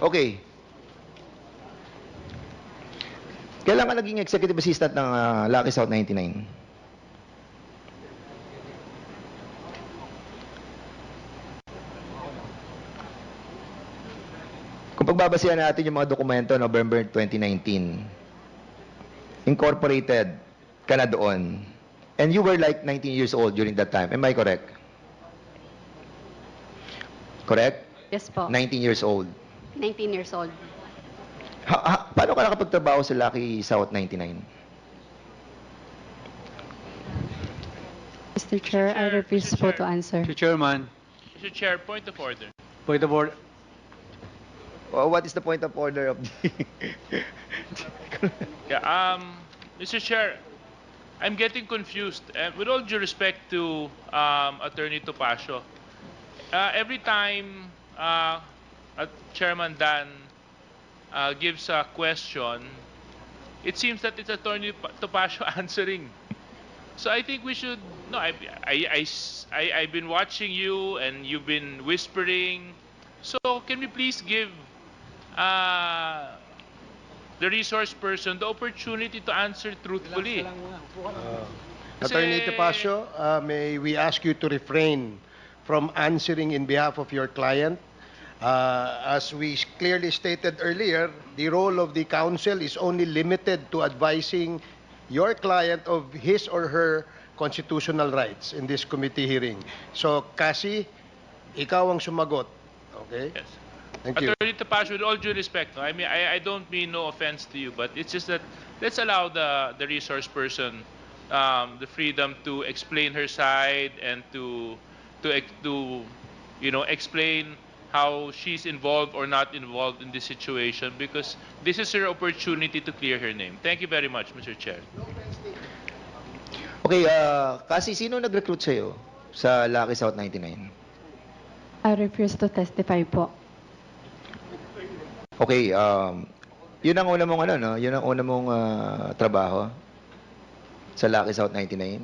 Okay. Kailan ka naging executive assistant ng Lucky South 99? Kung pagbabasihan natin yung mga dokumento, November 2019, incorporated ka na doon. And you were like 19 years old during that time. Am I correct? Correct? Yes po. 19 years old. 19 years old. Paano ka nakapagtrabaho sa Lucky South 99? Mr. Chair, I refuse Mr. po Chair. to answer. Mr. Chairman, Mr. Chair, point of order. point of order. Well, what is the point of order of the... Yeah, Mr. Chair, I'm getting confused. With all due respect to Attorney Topacio, every time Chairman Dan gives a question, it seems that it's Attorney Topacio answering. So I think we should. No, I've been watching you, and you've been whispering. So can we please give the resource person the opportunity to answer truthfully? Attorney Topacio, may we ask you to refrain from answering in behalf of your client? As we clearly stated earlier, the role of the counsel is only limited to advising your client of his or her constitutional rights in this committee hearing. So, Cassie, ikaw ang sumagot. Okay? Yes. Thank you. Attorney Topacio, with all due respect, no, I mean, I don't mean no offense to you, but it's just that let's allow the resource person the freedom to explain her side and to explain how she's involved or not involved in this situation, because this is her opportunity to clear her name. Thank you very much, Mr. Chair. Okay, kasi sino nag-recruit sa'yo sa Lucky South 99? I refuse to testify po. Okay, yun ang una mong ano, no? Yun ang una mong trabaho sa Lucky South 99?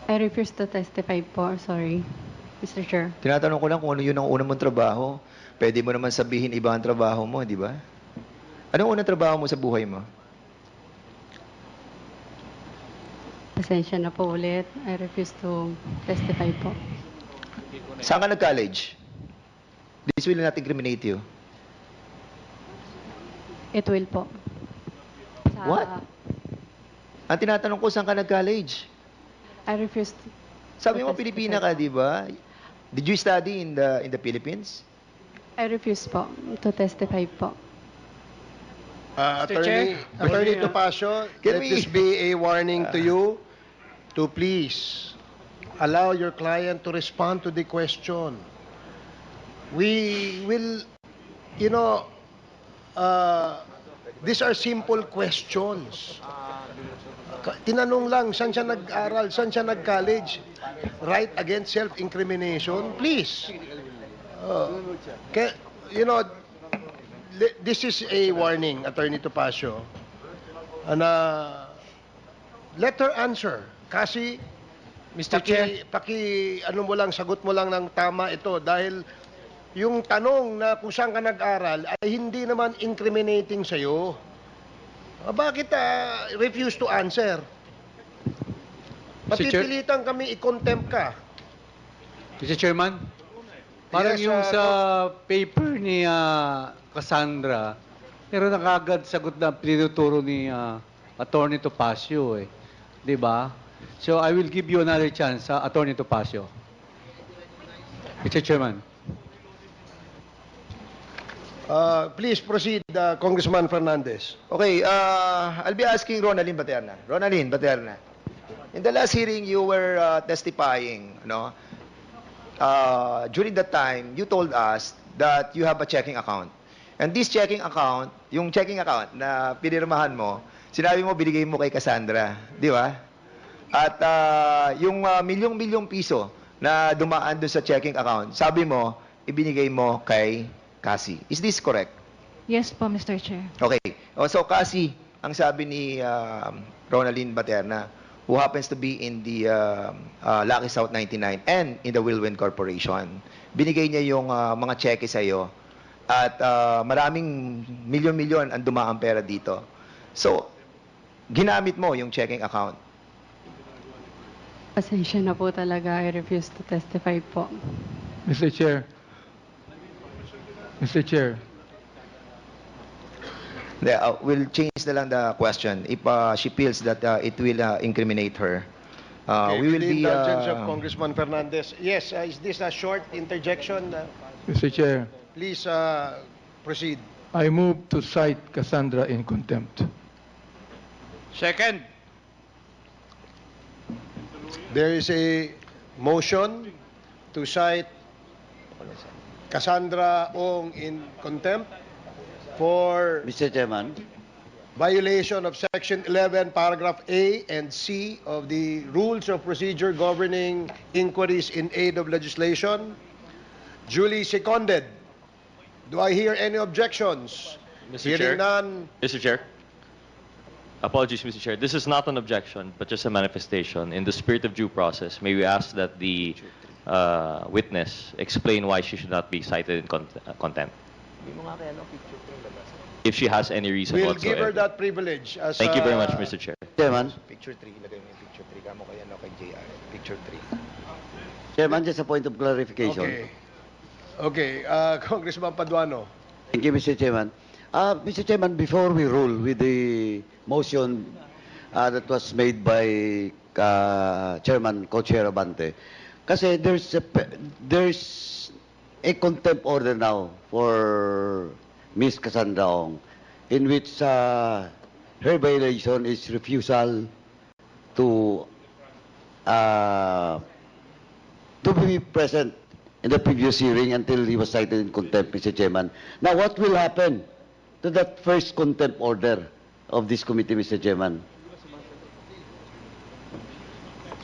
I refuse to testify po. Sorry, Mr. Chair. Tinatanong ko lang kung ano yun ang una mong trabaho. Pwede mo naman sabihin iba ang trabaho mo, di ba? Anong unang trabaho mo sa buhay mo? Pasensya na po ulit. I refuse to testify po. Saan ka nag-college? This will not incriminate you. It will po. What? Ang tinatanong ko, saan ka nag-college? I refuse to... Sabi mo, testify. Pilipina ka, di ba? Did you study in the Philippines? I refuse po to testify po. Attorney Topacio, Can let we- this be a warning to you to please allow your client to respond to the question. We will, these are simple questions. Tinanong lang, saan siya nag-aral, saan siya nag-college? Right against self-incrimination? Please. This is a warning, Attorney Topacio. And let her answer. Kasi, Mr. Chair. sagot mo lang ng tama ito dahil yung tanong na kung saan ka nag-aral ay hindi naman incriminating sa'yo. Bakit refuse to answer? Mr. Chair. Papipilitan kami i-contempt ka. Mr. Chairman, parang Yes, yung sa paper ni Cassandra, pero nakagad sagot na pinuturo ni Attorney Topacio eh. Di ba? So I will give you another chance, Attorney Topacio. Mr. Chairman. Please proceed, Congressman Fernandez. Okay, I'll be asking Ronaldin Baterna. Ronaldin Baterna, in the last hearing, you were testifying, no? During that time, you told us that you have a checking account. And this checking account, yung checking account na pinirmahan mo, sinabi mo binigay mo kay Cassandra, di ba? At yung milyong-milyong piso na dumaan doon sa checking account, sabi mo, ibinigay mo kay Cassie. Is this correct? Yes po, Mr. Chair. Okay. So, Cassie, ang sabi ni Ronaldin Baterna, who happens to be in the Lucky South 99 and in the Wilwin Corporation. Binigay niya yung mga cheque sa'yo at maraming milyon-milyon ang dumaang pera dito. So, ginamit mo yung checking account. Pasensya na po talaga. I refuse to testify po. Mr. Chair. Mr. Chair. We'll change na lang the question if she feels that it will incriminate her. Okay, We will with the be... indulgence of Congressman Fernandez. Yes, is this a short interjection? Mr. Chair, Please proceed. I move to cite Cassandra in contempt. Second. There is a motion to cite Cassandra Ong in contempt for Mr. Chairman, violation of Section 11, Paragraph A and C of the Rules of Procedure governing inquiries in aid of legislation. Duly seconded. Do I hear any objections? Mr. Chair. Hearing none. Mr. Chair. Apologies, Mr. Chair. This is not an objection, but just a manifestation. In the spirit of due process, may we ask that the witness explain why she should not be cited in contempt? If she has any reason We'll whatsoever. give her that privilege. As, Thank you very much, Mr. Chair. Chairman, Picture 3, ilagay mo yung picture 3. Kamo kaya kay JR. Picture 3. Chairman, just a point of clarification. Okay. Okay, Congressman Paduano. Thank you, Mr. Chairman. Mr. Chairman, before we rule with the motion that was made by Chairman Co-Chair Abante, kasi there's a contempt order now for Miss Cassandra Ong, in which her violation is refusal to be present in the previous hearing until he was cited in contempt, Mr. Chairman. Now, what will happen to that first contempt order of this committee, Mr. Chairman?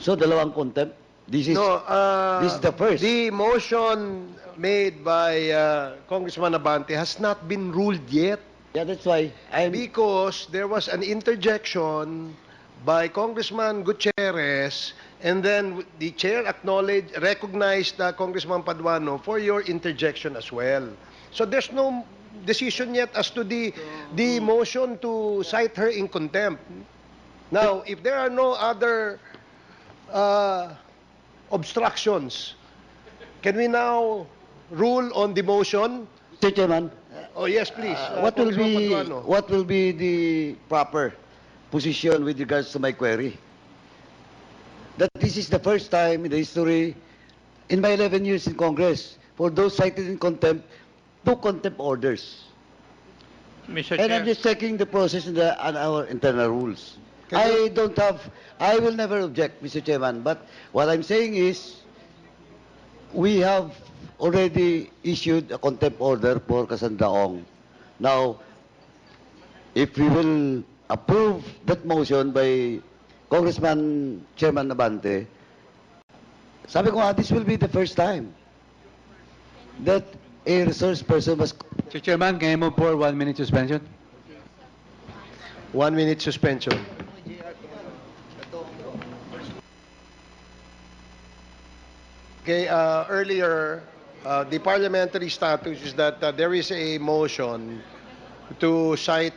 So, dalawang contempt? This is the first. The motion made by Congressman Abante has not been ruled yet Yeah, that's why because there was an interjection by Congressman Gutierrez, and then the chair recognized Congressman Paduano for your interjection as well. So there's no decision yet as to the motion to cite her in contempt. Now, if there are no other obstructions, can we now rule on the motion? Mr. Chairman, Oh, yes, please. what will be the proper position with regards to my query? That this is the first time in the history, in my 11 years in Congress, for those cited in contempt, 2 contempt orders. Mr. And I'm Chair. just checking the process on our internal rules. I will never object, Mr. Chairman, but what I'm saying is, we have already issued a contempt order for Cassandra Ong. Now, if we will approve that motion by Congressman Chairman Abante, sabi ko nga, this will be the first time that a resource person was... Mr. Chairman, can I move for 1 minute suspension? 1 minute suspension. Okay, earlier, the parliamentary status is that there is a motion to cite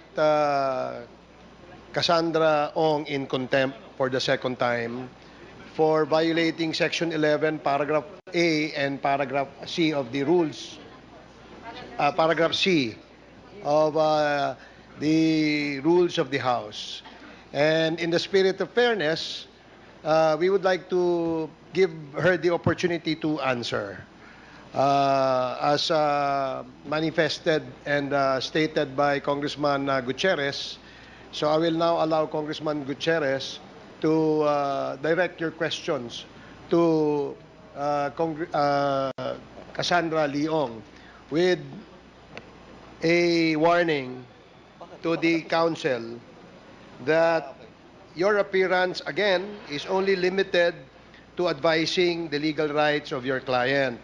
Cassandra Ong in contempt for the second time for violating Section 11, Paragraph A and Paragraph C of the rules, Paragraph C of the rules of the House. And in the spirit of fairness, we would like to give her the opportunity to answer. As manifested and stated by Congressman Gutierrez. So I will now allow Congressman Gutierrez to direct your questions to Cassandra Leong with a warning to the council that your appearance, again, is only limited to advising the legal rights of your client.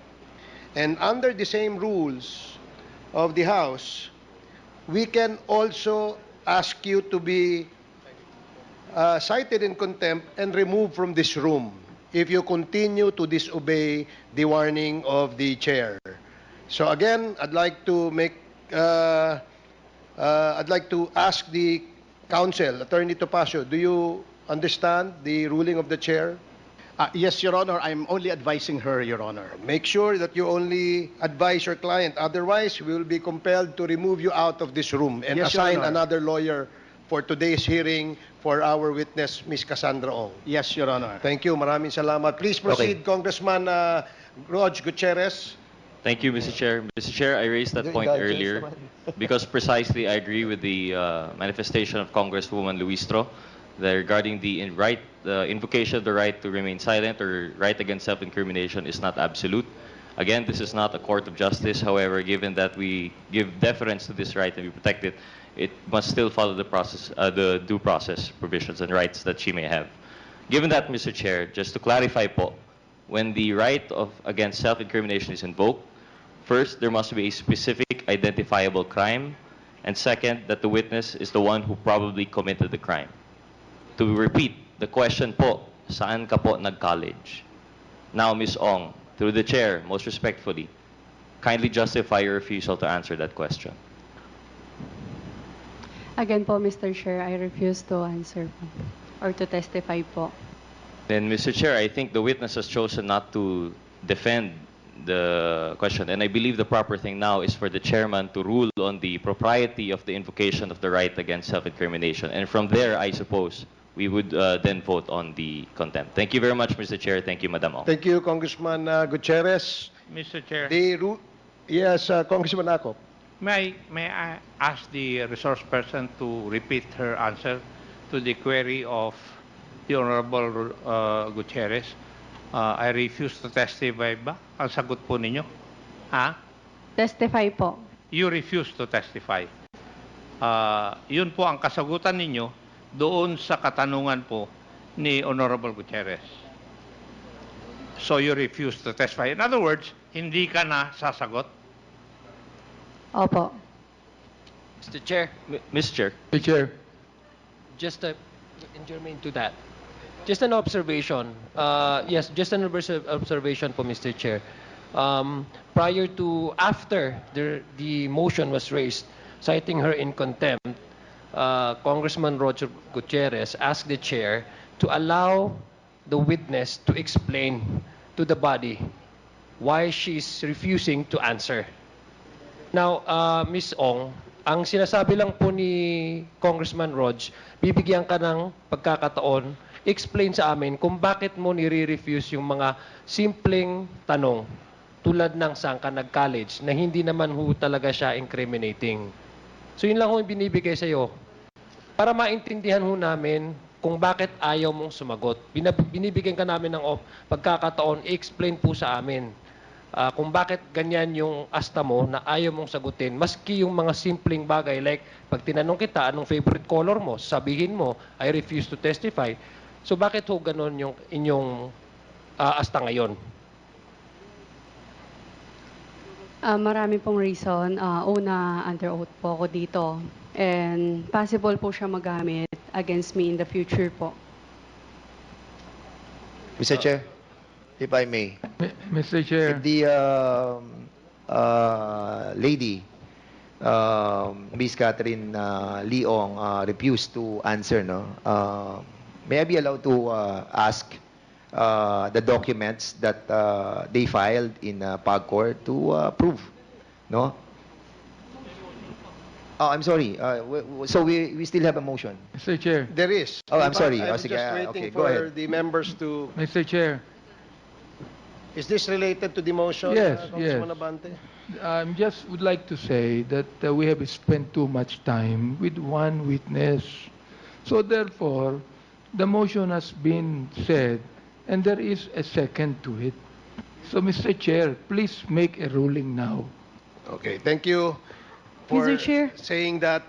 And under the same rules of the House, we can also ask you to be cited in contempt and removed from this room if you continue to disobey the warning of the chair. So again, I'd like to ask the counsel, Attorney Topacio, do you understand the ruling of the chair? Yes, Your Honor. I'm only advising her, Your Honor. Make sure that you only advise your client. Otherwise, we will be compelled to remove you out of this room and Yes, Your assign Honor. another lawyer for today's hearing for our witness, Ms. Cassandra Ong. Yes, Your Honor. Thank you. Maraming salamat. Please proceed, Congressman Rog Gutierrez. Thank you, Mr. Chair. Mr. Chair, I raised that point earlier because precisely I agree with the manifestation of Congresswoman Luistro that regarding the invocation of the right to remain silent or right against self-incrimination is not absolute. Again, this is not a court of justice. However, given that we give deference to this right and we protect it, it must still follow the due process provisions and rights that she may have. Given that, Mr. Chair, just to clarify po, when the right against self-incrimination is invoked, first, there must be a specific identifiable crime, and second, that the witness is the one who probably committed the crime. To repeat, the question po, saan ka po nag-college? Now, Ms. Ong, through the chair, most respectfully, kindly justify your refusal to answer that question. Again po, Mr. Chair, I refuse to answer po, or to testify po. Then, Mr. Chair, I think the witness has chosen not to defend the question, and I believe the proper thing now is for the chairman to rule on the propriety of the invocation of the right against self-incrimination. And from there, I suppose, we would then vote on the contempt. Thank you very much, Mr. Chair. Thank you, Madam Ong. Thank you, Congressman Gutierrez. Mr. Chair, Yes, Congressman Acop. may I ask the resource person to repeat her answer to the query of the Honorable Gutierrez? I refuse to testify ba? Ang sagot po ninyo? Ha? Testify po. You refuse to testify. Yun po ang kasagutan ninyo doon sa katanungan po ni Honorable Gutierrez. So you refuse to testify. In other words, hindi ka na sasagot. Opo. Mr. Chair, Mr. Chair. Mr. Chair, just in germane to that, just an observation. Yes, just an observation po, Mr. Chair. After the motion was raised, citing her in contempt, Congressman Roger Gutierrez asked the chair to allow the witness to explain to the body why she's refusing to answer. Now, Ms. Ong, ang sinasabi lang po ni Congressman Rog, bibigyan ka ng pagkakataon, explain sa amin kung bakit mo nire-refuse yung mga simpleng tanong tulad ng saan ka nag-college na hindi naman ho talaga siya incriminating. So yun lang ho yung binibigay sa iyo para maintindihan ho namin kung bakit ayaw mong sumagot. Binibigyan ka namin ng pagkakataon, i-explain po sa amin kung bakit ganyan yung asta mo na ayaw mong sagutin. Maski yung mga simpleng bagay like pag tinanong kita anong favorite color mo, sabihin mo, I refuse to testify. So bakit ho ganon yung inyong asta ngayon? Marami pong reason. Una, under oath po ako dito. And possible po siya magamit against me in the future po. Mr. Chair, if I may. Mr. Chair, If the lady, Miss Catherine Leong, refused to answer, no? May I be allowed to ask the documents that they filed in PAGCOR to prove, no? Oh, I'm sorry. So we still have a motion. Mr. Chair, There is. Oh, I'm sorry. I'm Sige, just waiting okay, for go ahead. the members to... Mr. Chair, Is this related to the motion, Yes, Congressman yes. Abante? I just would like to say that we have spent too much time with one witness. So therefore, the motion has been said, and there is a second to it. So, Mr. Chair, please make a ruling now. Okay, thank you for Mr. Chair. saying that.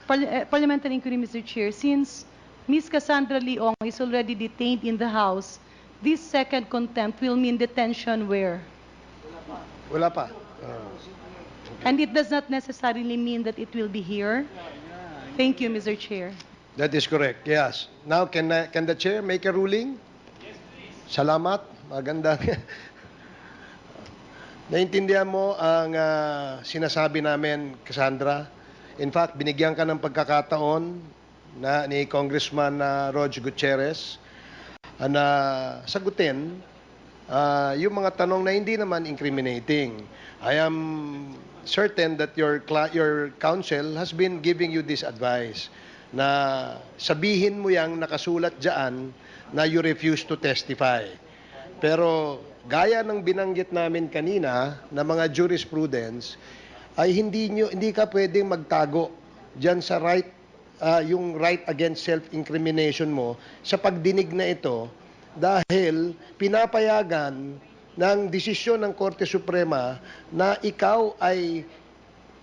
Parliamentary inquiry, Mr. Chair. Since Ms. Cassandra Leong is already detained in the House, this second contempt will mean detention where? Wala pa. And it does not necessarily mean that it will be here. Thank you, Mr. Chair. That is correct, yes. Now, can the chair make a ruling? Yes, please. Salamat. Maganda. Naintindihan mo ang sinasabi namin, Cassandra. In fact, binigyan ka ng pagkakataon ni Congressman Rog Gutierrez na sagutin yung mga tanong na hindi naman incriminating. I am certain that your counsel has been giving you this advice na sabihin mo yang nakasulat dyan na you refuse to testify. Pero gaya ng binanggit namin kanina na mga jurisprudence, ay hindi ka pwedeng magtago dyan sa yung right against self-incrimination mo sa pagdinig na ito dahil pinapayagan ng desisyon ng Korte Suprema na ikaw ay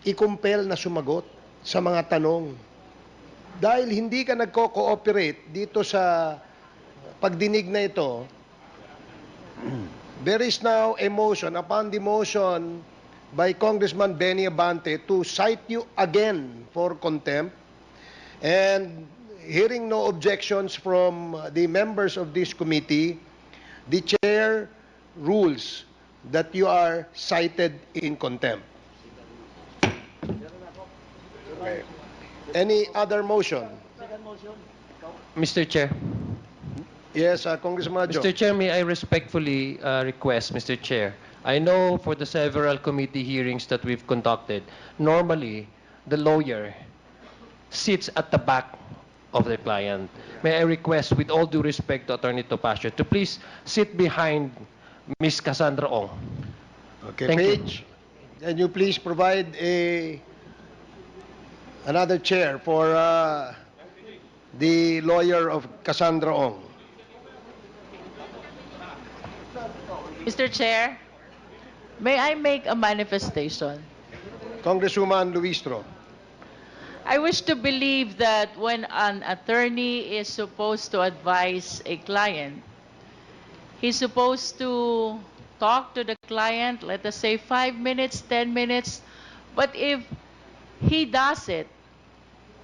ikumpel na sumagot sa mga tanong. Dahil hindi ka nagko-cooperate dito sa pagdinig na ito, there is now a motion upon the motion by Congressman Benny Abante to cite you again for contempt. And hearing no objections from the members of this committee, the chair rules that you are cited in contempt. Okay. Any other motion? Mr. Chair. Yes, Congressman Adjo. Mr. Chair, may I respectfully request, Mr. Chair, I know for the several committee hearings that we've conducted, normally the lawyer sits at the back of the client. May I request, with all due respect to Attorney Topacio, to please sit behind Ms. Cassandra Ong. Okay, Thank Paige, can you please provide another chair for the lawyer of Cassandra Ong? Mr. Chair, may I make a manifestation? Congresswoman Luistro. I wish to believe that when an attorney is supposed to advise a client, he's supposed to talk to the client, let us say 5 minutes, 10 minutes, but if he does it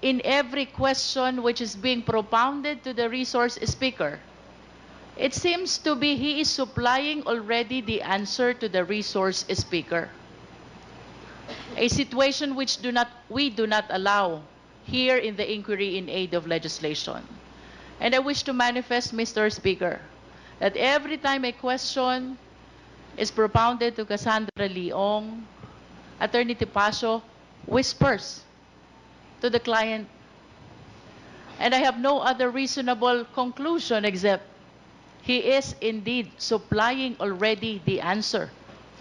in every question which is being propounded to the resource speaker, it seems to be he is supplying already the answer to the resource speaker. A situation which we do not allow here in the inquiry in aid of legislation. And I wish to manifest, Mr. Speaker, that every time a question is propounded to Cassandra Leong, Attorney Topacio whispers to the client. And I have no other reasonable conclusion except he is indeed supplying already the answer,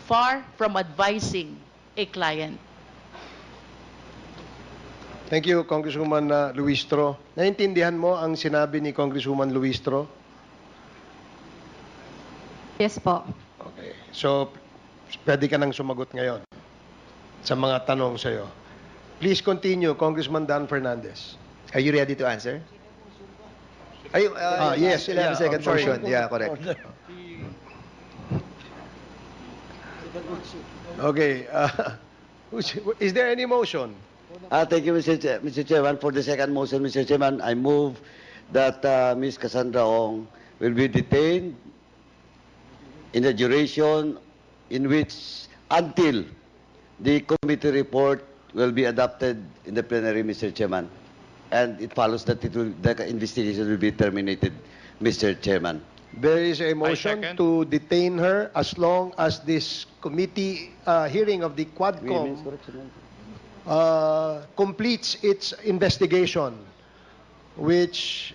far from advising a client. Thank you, Congresswoman Luistro. Naintindihan mo ang sinabi ni Congresswoman Luistro? Yes po. Okay. So, pwede ka nang sumagot ngayon sa mga tanong sa'yo. Please continue, Congressman Dan Fernandez. Are you ready to answer? Yes. Still have a second I'm sorry. motion. Yeah, correct. Okay. Is there any motion? Thank you, Mr. Chairman. For the second motion, Mr. Chairman, I move that Ms. Cassandra Ong will be detained in the duration in which until the committee report will be adopted in the plenary, Mr. Chairman. And it follows that the investigation will be terminated, Mr. Chairman. There is a motion to detain her as long as this committee hearing of the Quadcom completes its investigation, which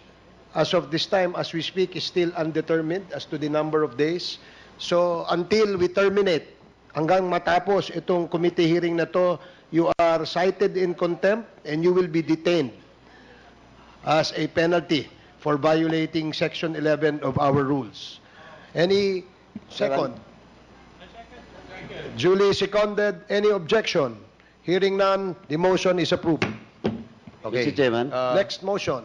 as of this time, as we speak, is still undetermined as to the number of days. So until we terminate, hanggang matapos itong committee hearing na to, you are cited in contempt and you will be detained as a penalty for violating Section 11 of our rules. Any second? Duly seconded. Any objection? Hearing none, the motion is approved. Okay. Mr. Chairman. Next motion.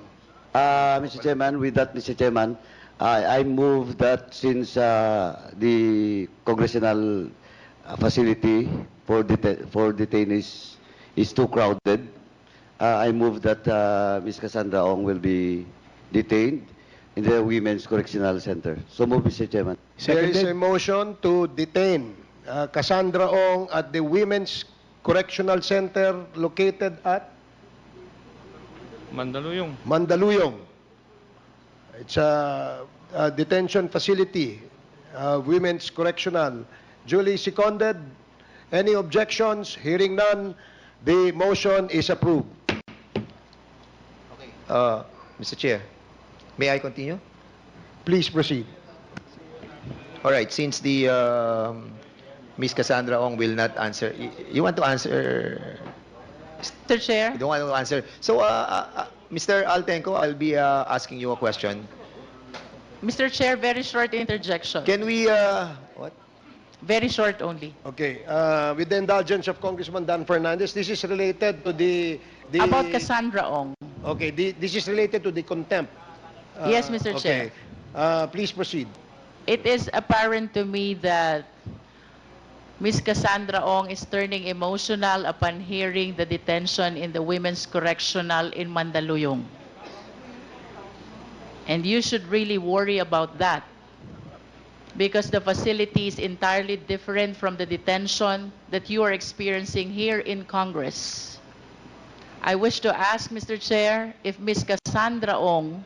Mr. Chairman, with that, Mr. Chairman, I move that since the congressional facility for detainees is too crowded, I move that Ms. Cassandra Ong will be detained in the Women's Correctional Center. So move, Mr. Chairman. There is a motion to detain Cassandra Ong at the Women's Correctional Center located at Mandaluyong. Mandaluyong. It's a detention facility, Women's Correctional. Duly seconded. Any objections? Hearing none, the motion is approved. Mr. Chair, may I continue? Please proceed. All right, since the Ms. Cassandra Ong will not answer, you want to answer? Mr. Chair? You don't want to answer. So, Mr. Altenco, I'll be asking you a question. Mr. Chair, very short interjection. Can we, what? Very short only. Okay. With the indulgence of Congressman Dan Fernandez, this is related to the About Cassandra Ong. Okay, this is related to the contempt. Yes, Mr. Chair. Please proceed. It is apparent to me that Ms. Cassandra Ong is turning emotional upon hearing the detention in the Women's Correctional in Mandaluyong. And you should really worry about that, because the facility is entirely different from the detention that you are experiencing here in Congress. I wish to ask, Mr. Chair, if Ms. Cassandra Ong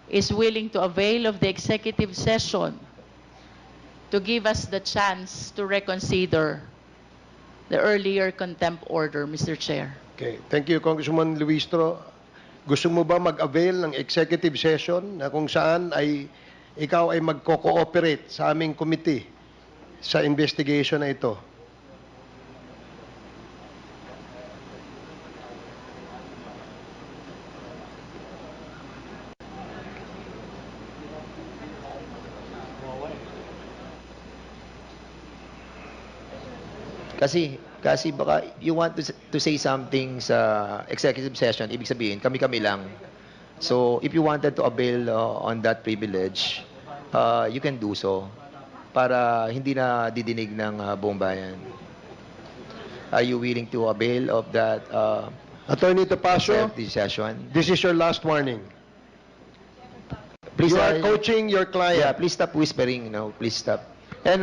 is willing to avail of the executive session to give us the chance to reconsider the earlier contempt order, Mr. Chair. Okay. Thank you, Congressman Luistro. Gusto mo ba mag-avail ng executive session na kung saan ay ikaw ay magko-cooperate sa aming committee sa investigation na ito? Kasi baka you want to say something sa executive session, ibig sabihin, kami-kami lang. So, if you wanted to avail on that privilege, you can do so para hindi na didinig ng buong bayan. Are you willing to avail of that Attorney Topacio, session? this is your last warning. Please, You are coaching your client. Yeah, please stop whispering, please stop. And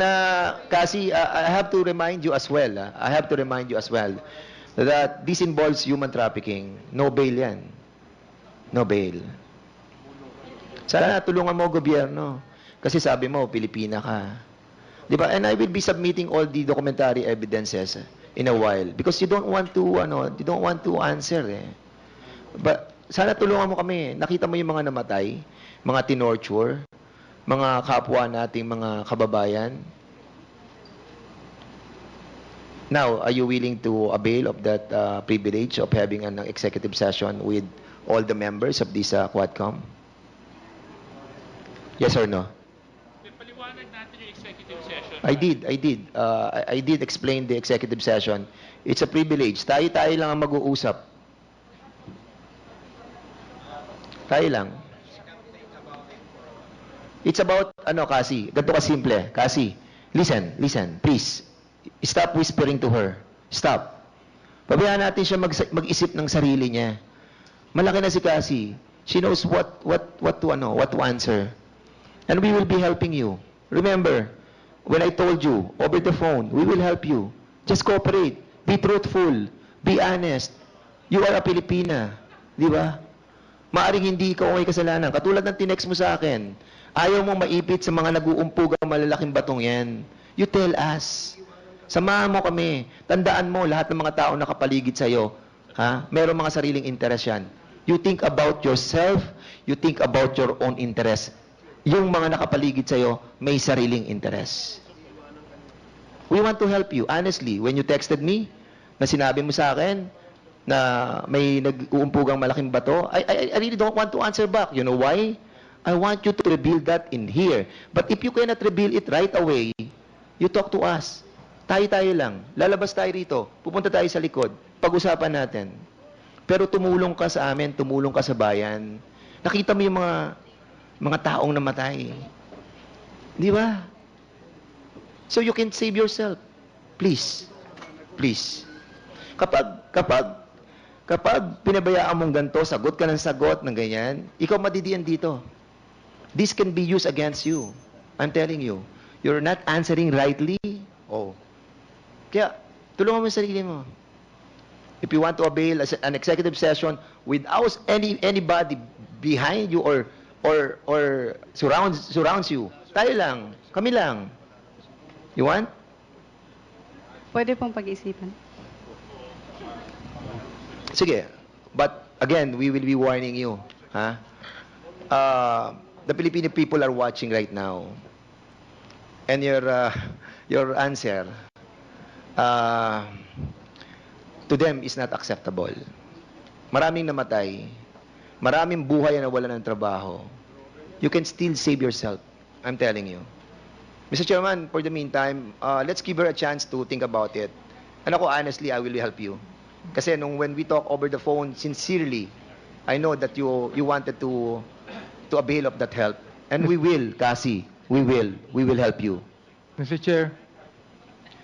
kasi I have to remind you as well, that this involves human trafficking. No bail yan. No bail. Sana tulungan mo gobyerno. Kasi sabi mo, Pilipina ka. Di ba? And I will be submitting all the documentary evidences in a while. Because you don't want to answer eh. But sana tulungan mo kami. Nakita mo yung mga namatay, mga tinorture, mga kapwa nating mga kababayan. Now, are you willing to avail of that privilege of having an executive session with all the members of this Quadcom? Yes or no? Paliwanag natin yung executive session. I did explain the executive session. It's a privilege. Tayo lang ang mag-uusap. Tayo lang. It's about, Kasi, ganito kasimple. Kasi, listen, please. Stop whispering to her. Stop. Pabayaan natin siya mag-isip ng sarili niya. Malaki na si Kasi. She knows what to answer. And we will be helping you. Remember, when I told you, over the phone, we will help you. Just cooperate. Be truthful. Be honest. You are a Pilipina. Di ba? Maaring hindi ikaw may kasalanan. Katulad ng tinext mo sa akin, ayaw mong maipit sa mga nag-uumpugang malalaking batong yan. You tell us. Samahan mo kami. Tandaan mo, lahat ng mga tao nakapaligid sa'yo, merong mga sariling interest yan. You think about yourself, you think about your own interest. Yung mga nakapaligid sa'yo, may sariling interest. We want to help you. Honestly, when you texted me, na sinabi mo sa akin, na may nag-uumpugang malaking bato, I really don't want to answer back. You know why? I want you to reveal that in here. But if you cannot reveal it right away, you talk to us. Tayo lang. Lalabas tayo rito. Pupunta tayo sa likod. Pag-usapan natin. Pero tumulong ka sa amin, tumulong ka sa bayan. Nakita mo yung mga taong namatay. Di ba? So you can save yourself. Please. Please. Kapag Kapag pinabayaan mong ganito, sagot ka ng sagot ng ganyan, ikaw madidiyan dito. This can be used against you. I'm telling you. You're not answering rightly. Oh. Kaya, tulungan mo yung sarili mo. If you want to avail an executive session without anybody behind you or surrounds you, tayo lang, kami lang. You want? Pwede pong pag-isipan. Sige. But again, we will be warning you. Ha? The Filipino people are watching right now. And your answer to them is not acceptable. Maraming namatay. Maraming buhay na wala ng trabaho. You can still save yourself. I'm telling you. Mr. Chairman, for the meantime, let's give her a chance to think about it. And ako, honestly, I will help you. Kasi when we talk over the phone, sincerely, I know that you wanted to avail of that help. And we will, Cassie. We will help you. Mr. Chair,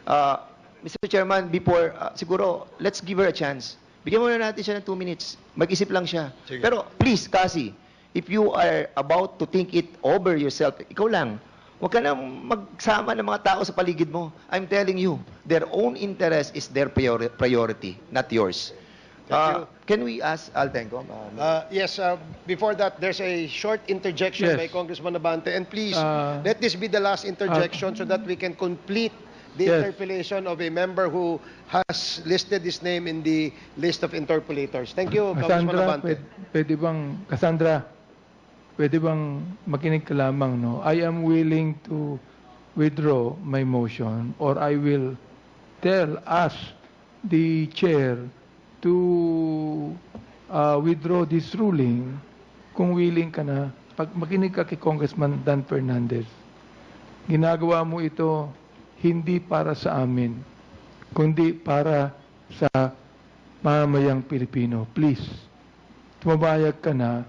Mr. Chairman, before, siguro, let's give her a chance. Bigyan muna natin siya ng 2 minutes. Mag-isip lang siya. Sige. Pero, please, Cassie, if you are about to think it over yourself, ikaw lang. Huwag ka na magsama ng mga tao sa paligid mo. I'm telling you, their own interest is their priority, not yours. Thank you. Can we ask Altenco? Yes, before that, there's a short interjection Yes. by Congressman Abante. And please, let this be the last interjection so that we can complete the Yes. interpellation of a member who has listed his name in the list of interpellators. Thank you, Congressman Cassandra, Abante. pwede bang makinig ka lamang, no? I am willing to withdraw my motion or I will ask the chair to withdraw this ruling kung willing ka na. Pag makinig ka kay Congressman Dan Fernandez, ginagawa mo ito hindi para sa amin, kundi para sa mamamayang Pilipino. Please, tumabayag ka na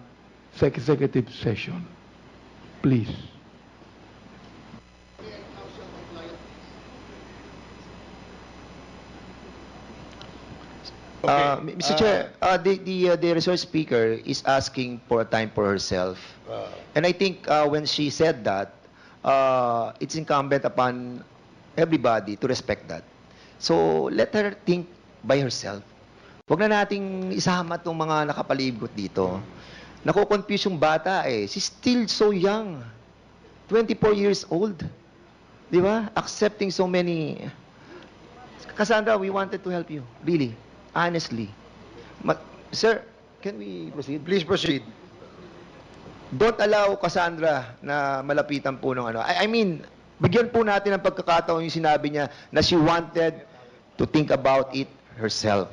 sa executive session. Please. Mr. Chair, the resource speaker is asking for a time for herself. And I think when she said that, it's incumbent upon everybody to respect that. So let her think by herself. Huwag na nating isama itong mga nakapalibot dito. Nako-confuse yung bata eh. She's still so young. 24 years old. Di ba? Accepting so many. Cassandra, we wanted to help you. Really. Honestly. Sir, can we proceed? Please proceed. Don't allow Cassandra na malapitan po ng ano. I mean, bigyan po natin ng pagkakataon yung sinabi niya na she wanted to think about it herself.